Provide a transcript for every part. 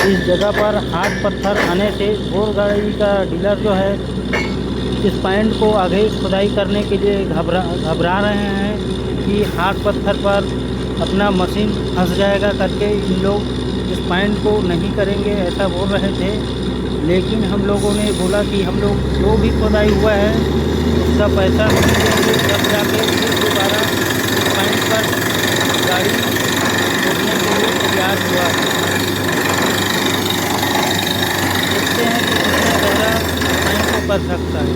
इस जगह पर हाथ पत्थर आने से बोर गाड़ी का डीलर जो है इस पॉइंट को आगे खुदाई करने के लिए घबरा रहे हैं कि हाथ पत्थर पर अपना मशीन फंस जाएगा करके इन लोग इस पॉइंट को नहीं करेंगे, ऐसा बोल रहे थे। लेकिन हम लोगों ने बोला कि हम लोग जो भी खुदाई हुआ है उसका पैसा नहीं देंगे, जब जाके फिर दोबारा इस पॉइंट पर गाड़ी खोदने के लिए तैयार हुआ। देखते हैं कि कितना गहरा पॉइंट को कर सकता है।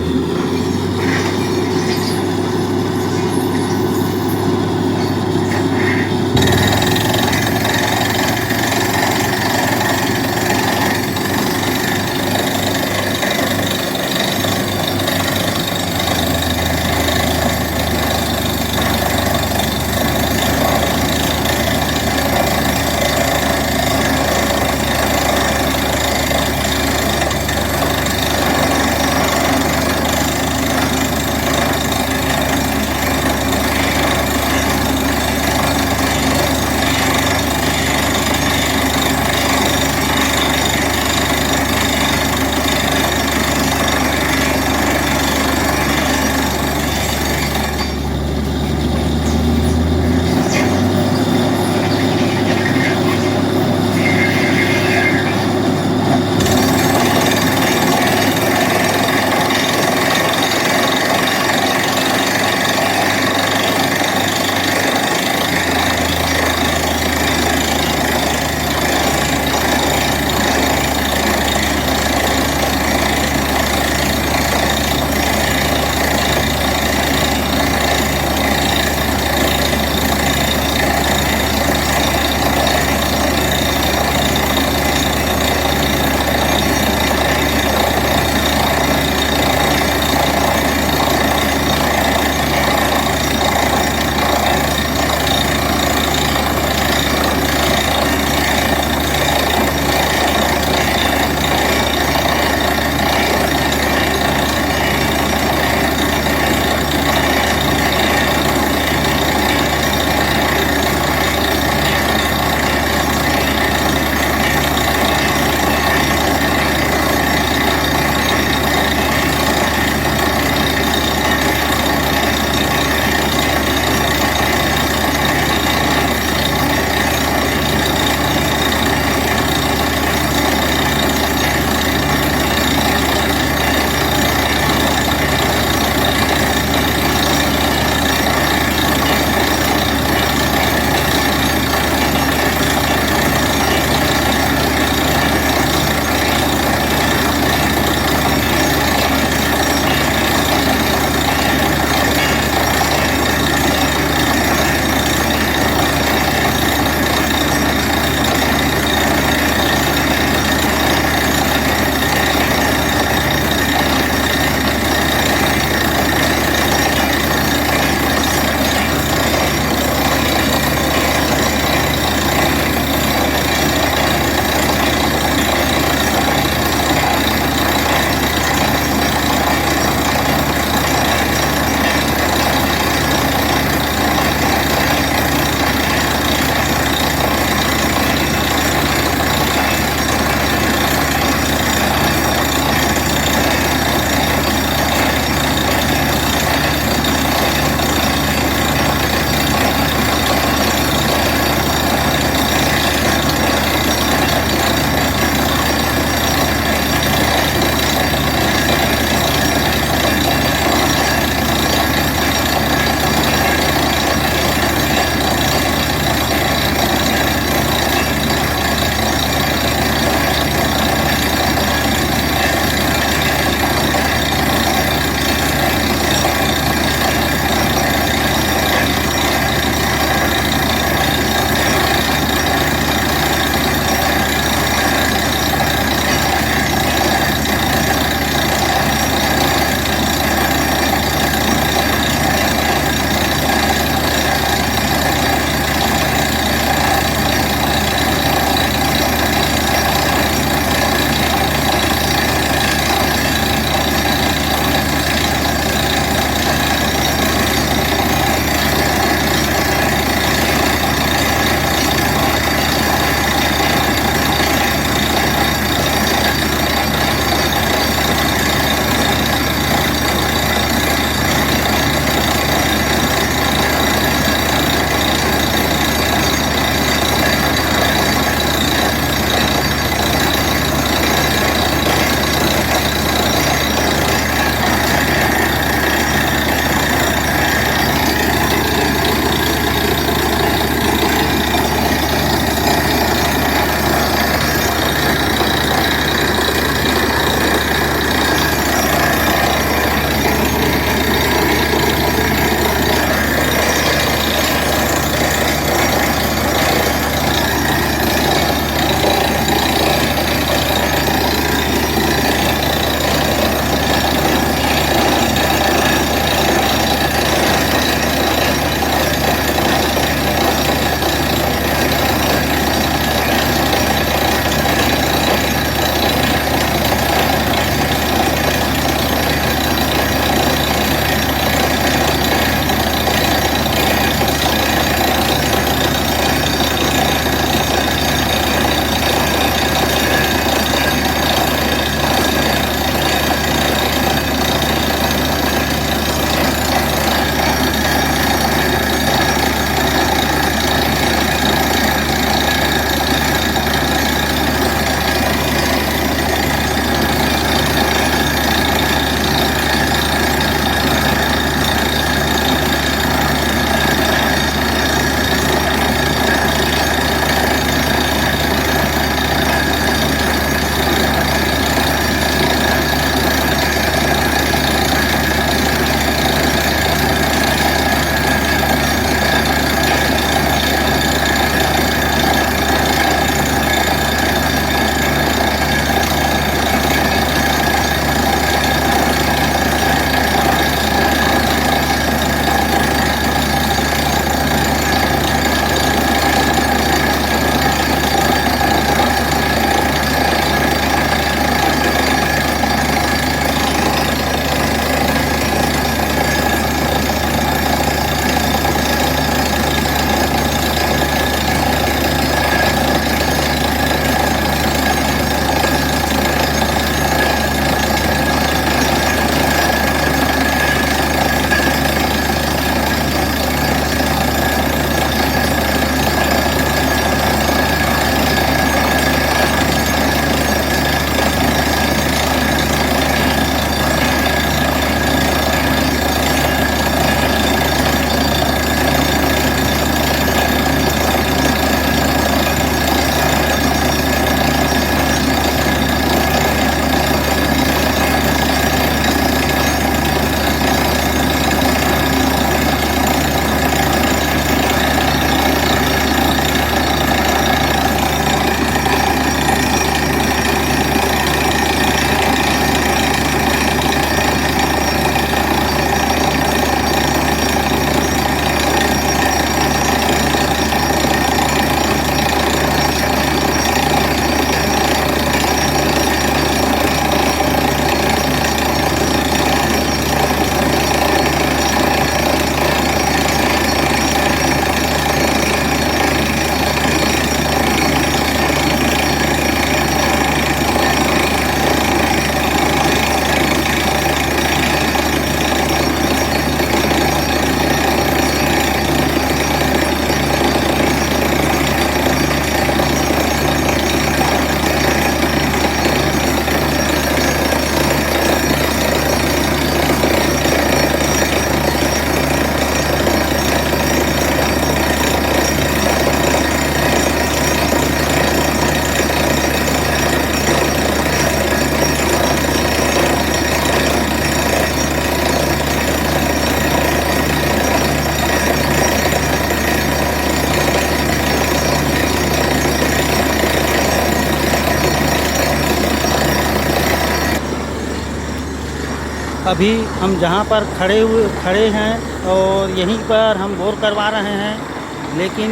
अभी हम जहाँ पर खड़े हैं और यहीं पर हम बोर करवा रहे हैं, लेकिन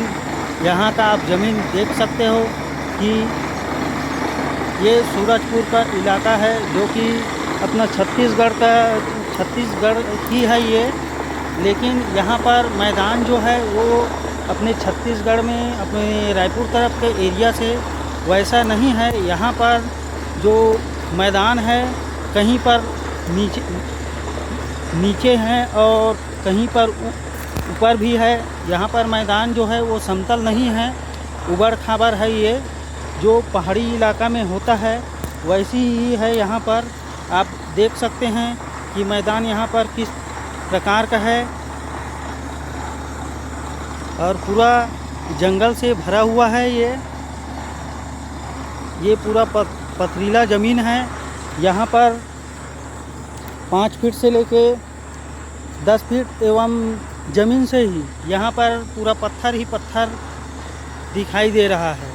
यहाँ का आप ज़मीन देख सकते हो कि ये सूरजपुर का इलाका है, जो कि अपना छत्तीसगढ़ की है ये। लेकिन यहाँ पर मैदान जो है वो अपने छत्तीसगढ़ में अपने रायपुर तरफ के एरिया से वैसा नहीं है। यहाँ पर जो मैदान है कहीं पर नीचे है और कहीं पर ऊपर भी है। यहाँ पर मैदान जो है वो समतल नहीं है, उबड़ खाबड़ है। ये जो पहाड़ी इलाका में होता है वैसी ही है। यहाँ पर आप देख सकते हैं कि मैदान यहाँ पर किस प्रकार का है और पूरा जंगल से भरा हुआ है। ये पूरा पथरीला ज़मीन है। यहाँ पर 5 फीट से लेके 10 फीट एवं ज़मीन से ही यहाँ पर पूरा पत्थर ही पत्थर दिखाई दे रहा है।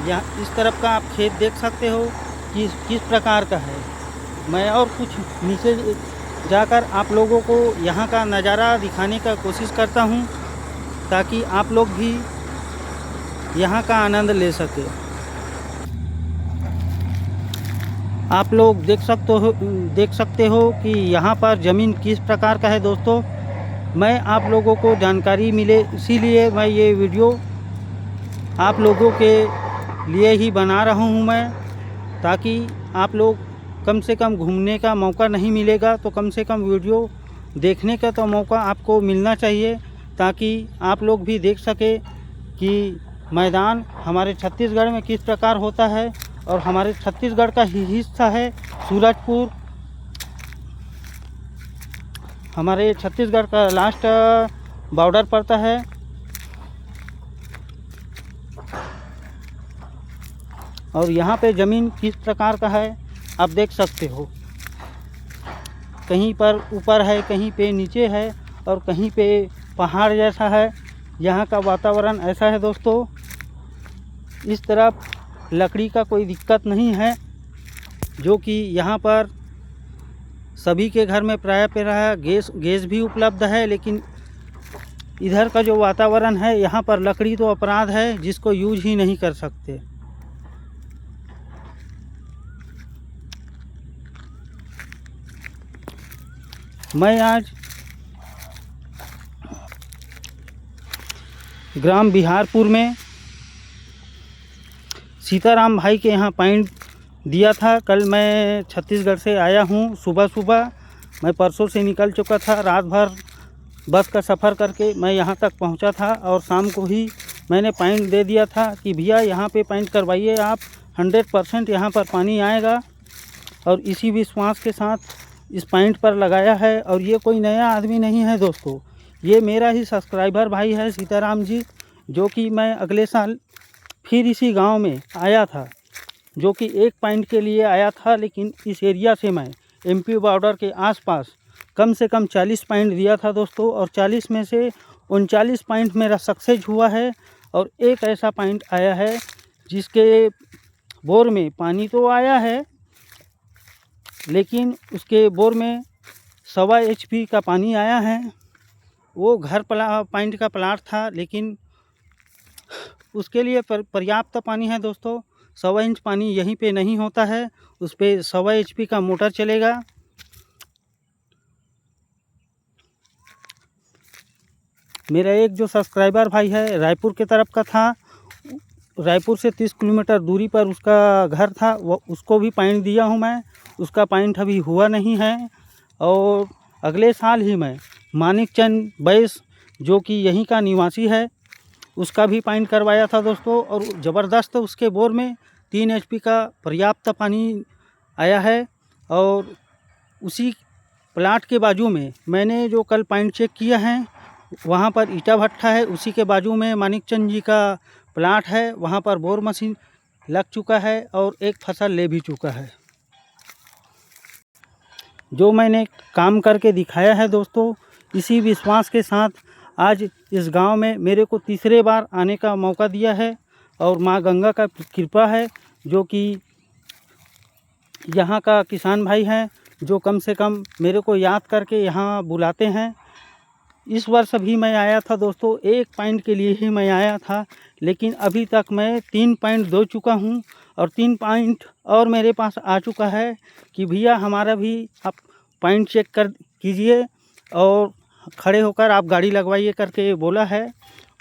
यहाँ इस तरफ का आप खेत देख सकते हो कि किस प्रकार का है। मैं और कुछ नीचे जाकर आप लोगों को यहाँ का नज़ारा दिखाने का कोशिश करता हूँ, ताकि आप लोग भी यहाँ का आनंद ले सके। आप लोग देख सकते हो कि यहाँ पर ज़मीन किस प्रकार का है। दोस्तों, मैं आप लोगों को जानकारी मिले इसीलिए मैं ये वीडियो आप लोगों के लिए ही बना रहा हूँ मैं, ताकि आप लोग कम से कम घूमने का मौका नहीं मिलेगा तो कम से कम वीडियो देखने का तो मौका आपको मिलना चाहिए, ताकि आप लोग भी देख सके कि मैदान हमारे छत्तीसगढ़ में किस प्रकार होता है। और हमारे छत्तीसगढ़ का ही हिस्सा है सूरजपुर। हमारे छत्तीसगढ़ का लास्ट बॉर्डर पड़ता है। और यहाँ पे ज़मीन किस प्रकार का है आप देख सकते हो। कहीं पर ऊपर है, कहीं पे नीचे है और कहीं पे पहाड़ जैसा है। यहाँ का वातावरण ऐसा है दोस्तों। इस तरफ लकड़ी का कोई दिक्कत नहीं है, जो कि यहाँ पर सभी के घर में प्रायः गैस भी उपलब्ध है। लेकिन इधर का जो वातावरण है, यहाँ पर लकड़ी तो अपराध है, जिसको यूज ही नहीं कर सकते। मैं आज ग्राम बिहारपुर में सीताराम भाई के यहाँ पॉइंट दिया था। कल मैं छत्तीसगढ़ से आया हूँ। सुबह मैं परसों से निकल चुका था। रात भर बस का सफ़र करके मैं यहाँ तक पहुँचा था और शाम को ही मैंने पॉइंट दे दिया था कि भैया यहाँ पे पॉइंट करवाइए आप, 100% यहाँ पर पानी आएगा। और इसी विश्वास के साथ इस पॉइंट पर लगाया है। और ये कोई नया आदमी नहीं है दोस्तों, ये मेरा ही सब्सक्राइबर भाई है सीताराम जी, जो कि मैं अगले साल फिर इसी गांव में आया था, जो कि एक पॉइंट के लिए आया था। लेकिन इस एरिया से मैं एमपी बॉर्डर के आसपास कम से कम 40 पॉइंट दिया था दोस्तों। और 40 में से 39 पॉइंट मेरा सक्सेस हुआ है। और एक ऐसा पॉइंट आया है जिसके बोर में पानी तो आया है, लेकिन उसके बोर में 1.25 HP का पानी आया है। वो घर पॉइंट का प्लाट था, लेकिन उसके लिए पर्याप्त पानी है दोस्तों। 1.25 इंच पानी यहीं पे नहीं होता है, उस पर 1.25 HP का मोटर चलेगा। मेरा एक जो सब्सक्राइबर भाई है रायपुर के तरफ का था, रायपुर से 30 किलोमीटर दूरी पर उसका घर था, वो उसको भी पॉइंट दिया हूँ मैं। उसका पॉइंट अभी हुआ नहीं है। और अगले साल ही मैं मानिकचंद बैस, जो कि यहीं का निवासी है, उसका भी पॉइंट करवाया था दोस्तों। और ज़बरदस्त उसके बोर में 3 HP का पर्याप्त पानी आया है। और उसी प्लाट के बाजू में मैंने जो कल पॉइंट चेक किया है, वहाँ पर ईटा भट्ठा है, उसी के बाजू में मानिकचंद जी का प्लाट है। वहाँ पर बोर मशीन लग चुका है और एक फसल ले भी चुका है। जो मैंने काम करके दिखाया है दोस्तों, इसी विश्वास के साथ आज इस गांव में मेरे को तीसरे बार आने का मौका दिया है। और माँ गंगा का कृपा है, जो कि यहाँ का किसान भाई हैं जो कम से कम मेरे को याद करके यहाँ बुलाते हैं। इस वर्ष भी मैं आया था दोस्तों, 1 पॉइंट के लिए ही मैं आया था, लेकिन अभी तक मैं 3 पॉइंट दे चुका हूँ और 3 पॉइंट और मेरे पास आ चुका है कि भैया हमारा भी आप पॉइंट चेक कर कीजिए और खड़े होकर आप गाड़ी लगवाइए करके बोला है।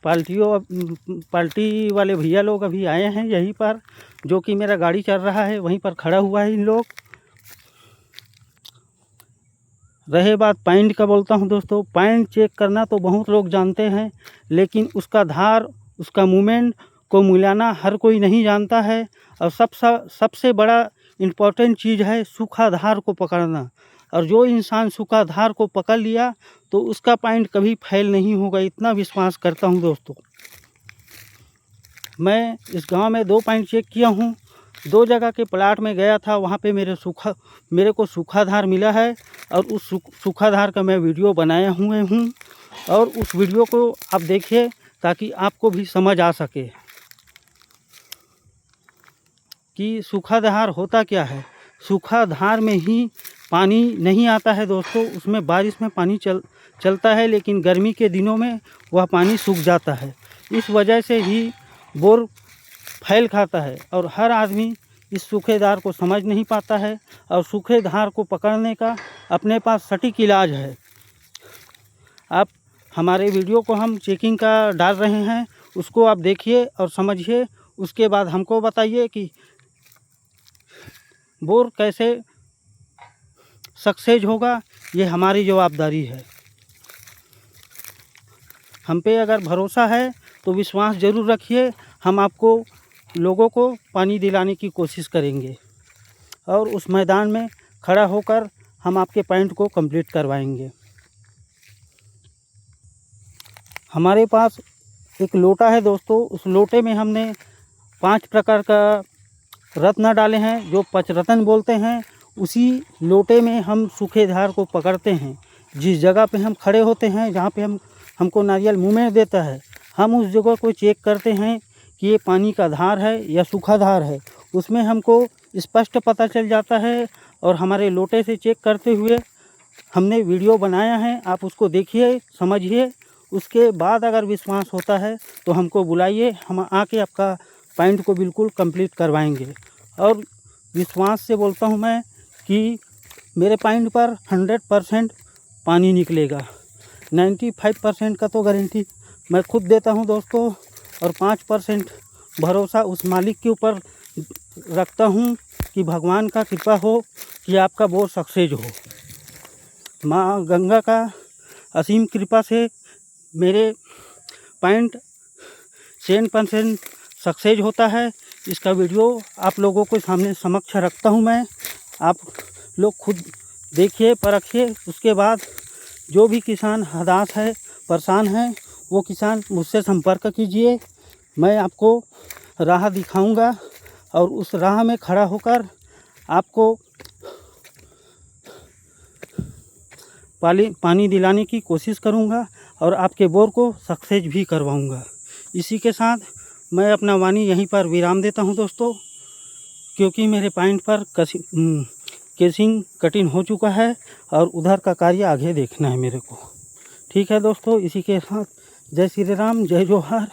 पार्टी वाले भैया लोग अभी आए हैं यहीं पर, जो कि मेरा गाड़ी चल रहा है वहीं पर खड़ा हुआ है इन लोग। रहे बात पॉइंट का, बोलता हूं दोस्तों, पॉइंट चेक करना तो बहुत लोग जानते हैं, लेकिन उसका धार, उसका मूवमेंट को मिलाना हर कोई नहीं जानता है। और सबसे बड़ा इम्पोर्टेंट चीज़ है सूखा धार को पकड़ना। और जो इंसान सूखा धार को पकड़ लिया तो उसका पॉइंट कभी फेल नहीं होगा, इतना विश्वास करता हूं दोस्तों। मैं इस गांव में 2 पॉइंट चेक किया हूं, 2 जगह के प्लाट में गया था, वहां पे मेरे को सूखा धार मिला है और उस सूखा धार का मैं वीडियो बनाया हुए हूं और उस वीडियो को आप देखिए ताकि आपको भी समझ आ सके कि सूखा धार होता क्या है। सूखा धार में ही पानी नहीं आता है दोस्तों, उसमें बारिश में पानी चलता है, लेकिन गर्मी के दिनों में वह पानी सूख जाता है। इस वजह से ही बोर फैल खाता है और हर आदमी इस सूखे धार को समझ नहीं पाता है। और सूखे धार को पकड़ने का अपने पास सटीक इलाज है। आप हमारे वीडियो को हम चेकिंग का डाल रहे हैं, उसको आप देखिए और समझिए, उसके बाद हमको बताइए कि बोर कैसे सक्सेस होगा। ये हमारी जवाबदारी है। हम पे अगर भरोसा है तो विश्वास ज़रूर रखिए, हम आपको लोगों को पानी दिलाने की कोशिश करेंगे और उस मैदान में खड़ा होकर हम आपके पॉइंट को कंप्लीट करवाएंगे। हमारे पास एक लोटा है दोस्तों, उस लोटे में हमने 5 प्रकार का रत्न डाले हैं, जो पंचरत्न बोलते हैं। उसी लोटे में हम सूखे धार को पकड़ते हैं। जिस जगह पे हम खड़े होते हैं, जहाँ पे हमको नारियल मुँह में देता है, हम उस जगह को चेक करते हैं कि ये पानी का धार है या सूखा धार है। उसमें हमको स्पष्ट पता चल जाता है और हमारे लोटे से चेक करते हुए हमने वीडियो बनाया है, आप उसको देखिए, समझिए। उसके बाद अगर विश्वास होता है तो हमको बुलाइए, हम आके आपका पॉइंट को बिल्कुल कंप्लीट करवाएंगे। और विश्वास से बोलता हूँ मैं कि मेरे पॉइंट पर 100% पानी निकलेगा। 95% का तो गारंटी मैं खुद देता हूँ दोस्तों, और 5% भरोसा उस मालिक के ऊपर रखता हूँ कि भगवान का कृपा हो कि आपका बोर सक्सेस हो। माँ गंगा का असीम कृपा से मेरे पॉइंट 100% सक्सेस होता है। इसका वीडियो आप लोगों को सामने समक्ष रखता हूँ मैं, आप लोग खुद देखिए, परखिए। उसके बाद जो भी किसान हताश है, परेशान है, वो किसान मुझसे संपर्क कीजिए। मैं आपको राह दिखाऊंगा और उस राह में खड़ा होकर आपको पानी दिलाने की कोशिश करूंगा और आपके बोर को सक्सेस भी करवाऊंगा। इसी के साथ मैं अपना वाणी यहीं पर विराम देता हूं दोस्तों, क्योंकि मेरे पॉइंट पर केसिंग कटिंग हो चुका है और उधर का कार्य आगे देखना है मेरे को। ठीक है दोस्तों, इसी के साथ जय श्री राम, जय जोहार।